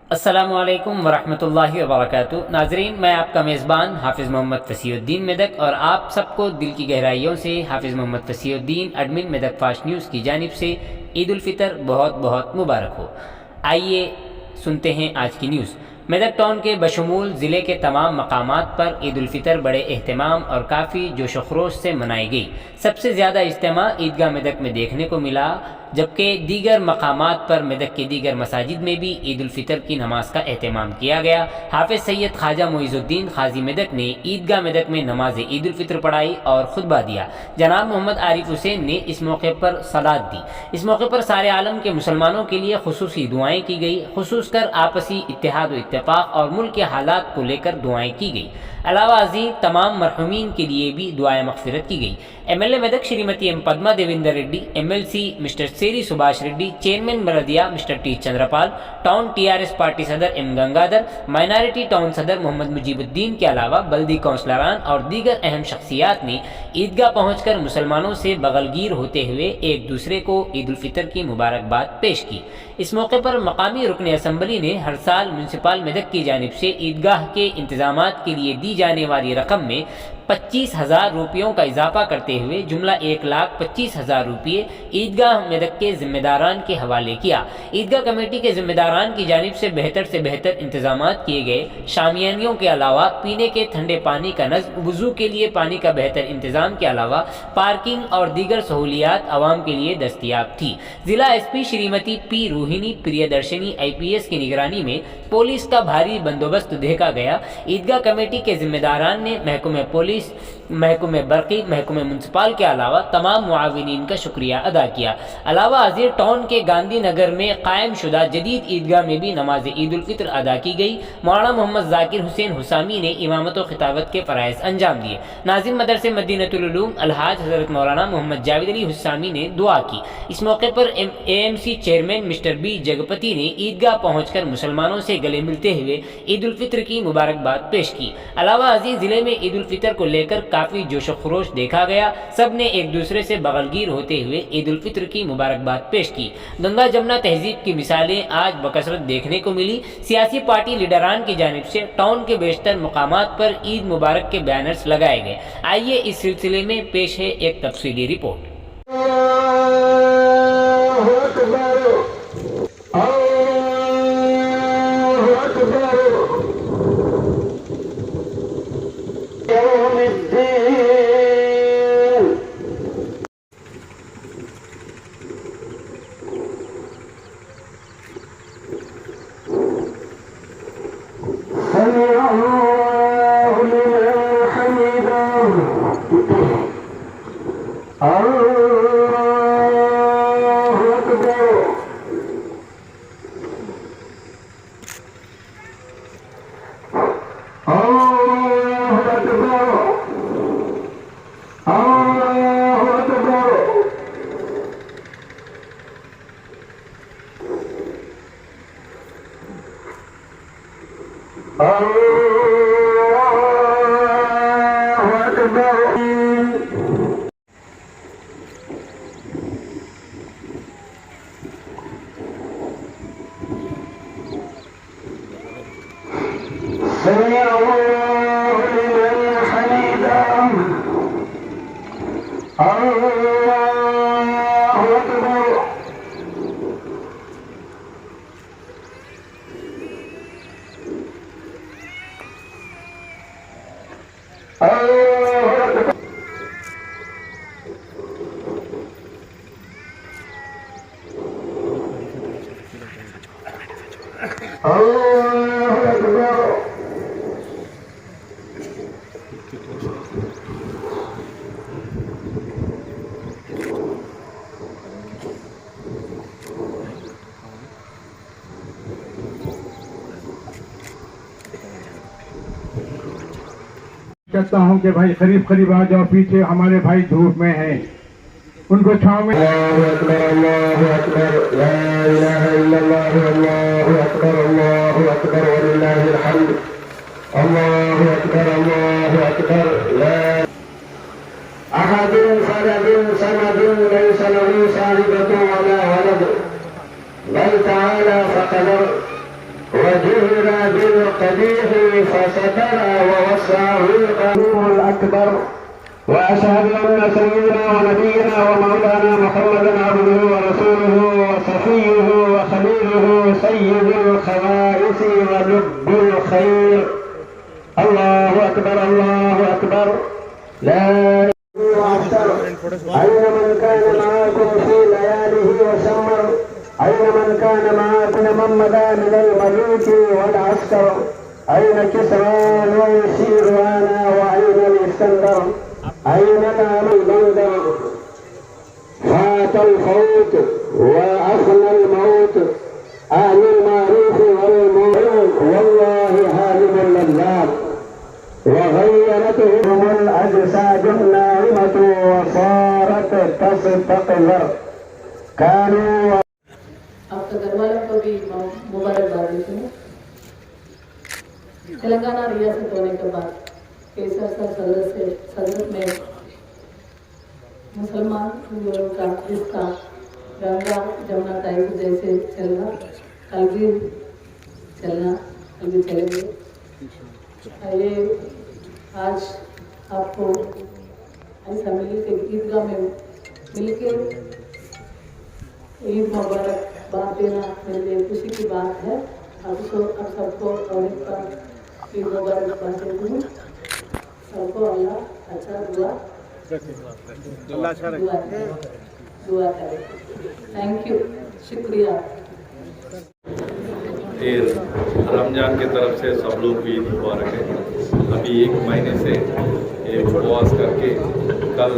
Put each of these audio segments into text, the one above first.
अस्सलामुअलैकुम वरहमतुल्लाहि वबरकातुहू। नाजरीन, मैं आपका मेज़बान हाफिज़ मोहम्मद फ़सीहुद्दीन मेदक और आप सबको दिल की गहराइयों से Hafiz Mohammed Fasihuddin admin Medak fast news की जानिब से ईद उल फ़ितर बहुत बहुत मुबारक हो। आइए सुनते हैं आज की न्यूज़। मेदक टाउन के बशमूल ज़िले के तमाम मकामात पर ईद उल फ़ितर बड़े एहतमाम और काफ़ी जोश व खरोश से मनाई गई। सबसे ज़्यादा इज्तिमा ईदगाह मेदक में देखने को मिला, जबकि दीगर मकामात पर मेदक के दीगर मसाजिद में भी ईद उल फ़ितर की नमाज का एहतमाम किया गया। हाफिज़ सैयद ख्वाजा मोइज़ुद्दीन खाजी मेदक ने ईदगाह मेदक में नमाज ईद उल फ़ितर पढ़ाई और खुतबा दिया। जनाब मोहम्मद आरिफ हुसैन ने इस मौके पर सलात दी। इस मौके पर सारे आलम के मुसलमानों के लिए खुसूसी दुआएँ की गई, खुसूसकर आपसी इत्तेहाद व इत्तेफाक और मुल्क के हालात को लेकर दुआएँ की गई। अलावा अजीम तमाम मरहूमीन के लिए भी दुआए मग़फ़िरत की गई। MLA Medak Shrimati M Padma Devendra Reddy, MLC mister Seri Subhash Reddy, chairman बलदिया mister T Chandrapal, town TRS party सदर एम गंगाधर, माइनॉरिटी टाउन सदर मोहम्मद मुजीबुद्दीन के अलावा बल्दी कौंसलरान और दीगर अहम शख्सियात ने ईदगाह पहुँचकर मुसलमानों से बगलगीर होते हुए एक दूसरे को ईद उल फ़ितर की मुबारकबाद पेश की। इस मौके पर मकामी रुकन असम्बली ने हर साल म्यूनसिपल मेदक की जानिब से ईदगाह के इंतजामात के लिए दी जाने वाली रकम में 25,000 रुपयों का इजाफा करते हुए जुमला 1,25,000 रुपये ईदगाह मेदक के जिम्मेदारान के हवाले किया। ईदगाह कमेटी के जिम्मेदारान की जानिब से बेहतर इंतजामात किए गए। शामियानियों के अलावा पीने के ठंडे पानी का नज़्म, वुज़ू के लिए पानी का बेहतर इंतजाम के अलावा पार्किंग और दीगर सहूलियात आवाम के लिए दस्तियाब थी। जिला SP Shrimati P Rohini Priyadarshini IPS की निगरानी में पुलिस का भारी बंदोबस्त देखा गया। ईदगाह कमेटी के जिम्मेदारान ने महकमे पुलिस, महकमे बरकी, महकमे म्यूनसिपल के अलावा तमाम मुआविनीन का शुक्रिया अदा किया। अलावा अजीर टाउन के गांधी नगर में कायम शुदा जदीद ईदगाह में भी नमाज ईद उल फ़ितर अदा की गई। मौलाना मोहम्मद जाकिर हुसैन हुसामी ने इमामत व खिताबत के फ़राइज़ अंजाम दिए। नाज़िम मदरसे मदीनतुल उलूम अलहाज हज़रत मौलाना मोहम्मद जावेद अली हुसामी ने दुआ की। इस मौके पर AMC chairman mister B Jagapathi ने ईदगाह पहुँचकर मुसलमानों से गले मिलते हुए ईद उल फ़ितर की मुबारकबाद पेश की। अलावा अजीज ज़िले में ईद उल फ़ितर को लेकर काफ़ी जोश व खरोश देखा गया। सब ने एक दूसरे से बगलगीर होते हुए ईद उल फ़ितर की मुबारकबाद पेश की। गंगा जमुना तहजीब की मिसालें आज बकसरत देखने को मिली। सियासी पार्टी लीडरान की जानिब से टाउन के बेशतर मुकामात पर ईद मुबारक के बैनर्स लगाए गए। आइए इस सिलसिले में पेश है एक तफसीली रिपोर्ट। कहता हूँ कि भाई करीब आ जाओ, पीछे हमारे भाई धूप में हैं, उनको छाव में। अल्लाहु अकबर, अल्लाहु अकबर, ला इलाहा इल्लल्लाह, अल्लाहु अकबर, अल्लाहु अकबर, वलिल्लाहिल हम्द, अल्लाहु अकबर, अल्लाहु अकबर, ला अहदुन फरदुन समदुन लैसा लहू साहिबतुन वला वलद, बल तआला फक़दर وجهل بالقبيح فستر ووسعه القانون الأكبر. وأشهد أن سيدنا ونبينا ومولانا محمدا عبده ورسوله وصفيه وخليله سيد الخبائث ولب الخير. الله أكبر الله أكبر. لا أكثر. أين من كان معكم في لياله وسمر؟ أين من كان معكم من مدى من الملوك والعسكر؟ أين كسرى ويسيروانا وأين الإسكندر؟ أين نام البندر؟ فات الفوت وأفنى الموت. أهل المعروف والمعروف والله هادم اللذات. وغيرتهم الأجساد الناعمة وصارت تستقذر. كانوا आपका घर वालों को भी मुबारकबाद देती हूँ। तेलंगाना रियासत होने के बाद केसर सदर में मुसलमान हिंदुओं का रिश्ता गंगा जमुना तहजीब जैसे चलना कल भी चलेंगे। ये आज आपको ऐसा मिली के ईदगाह में मिलके ईद मुबारक बात देना मेरे लिए खुशी की बात है। अब सबको और ईद मुबारक बात देती हूँ। सबको अल्लाह अच्छा दुआ करे। थैंक यू, शुक्रिया। फिर रमजान की तरफ से सब लोग को ईद मुबारक है। अभी 1 महीने से ये उपवास करके कल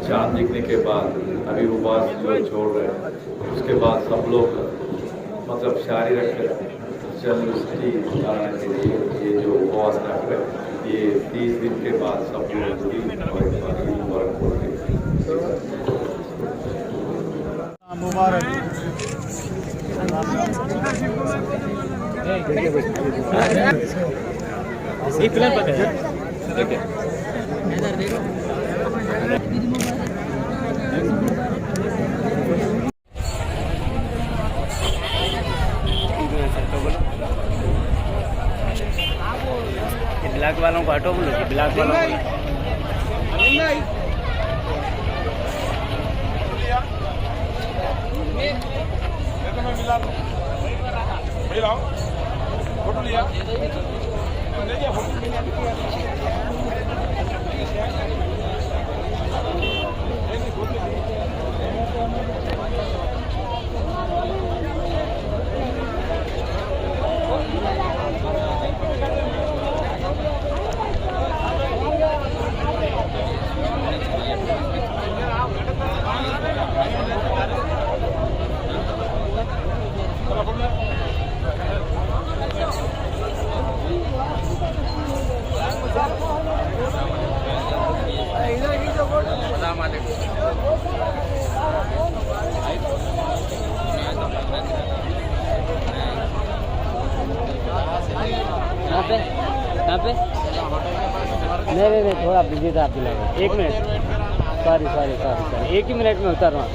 चांद दिखने के बाद अभी उपवास जो छोड़ रहे हैं, उसके बाद सब लोग मतलब शारीरिक चंद्रुष्टि लाने के लिए ये जो उपवास रख रहे हैं, ये 30 दिन के बाद सब लोग ईद मुबारक बोलते हैं। मुबारक। एक प्लान पता है देखिए इधर देखो ब्लैक वालों को हटो बोलो कि ब्लैक वालों को फोटो लिया कहाँ पे? नहीं थोड़ा बिजी था आप दिला। 1 मिनट, सॉरी 1 ही मिनट में उतर रहा हूँ।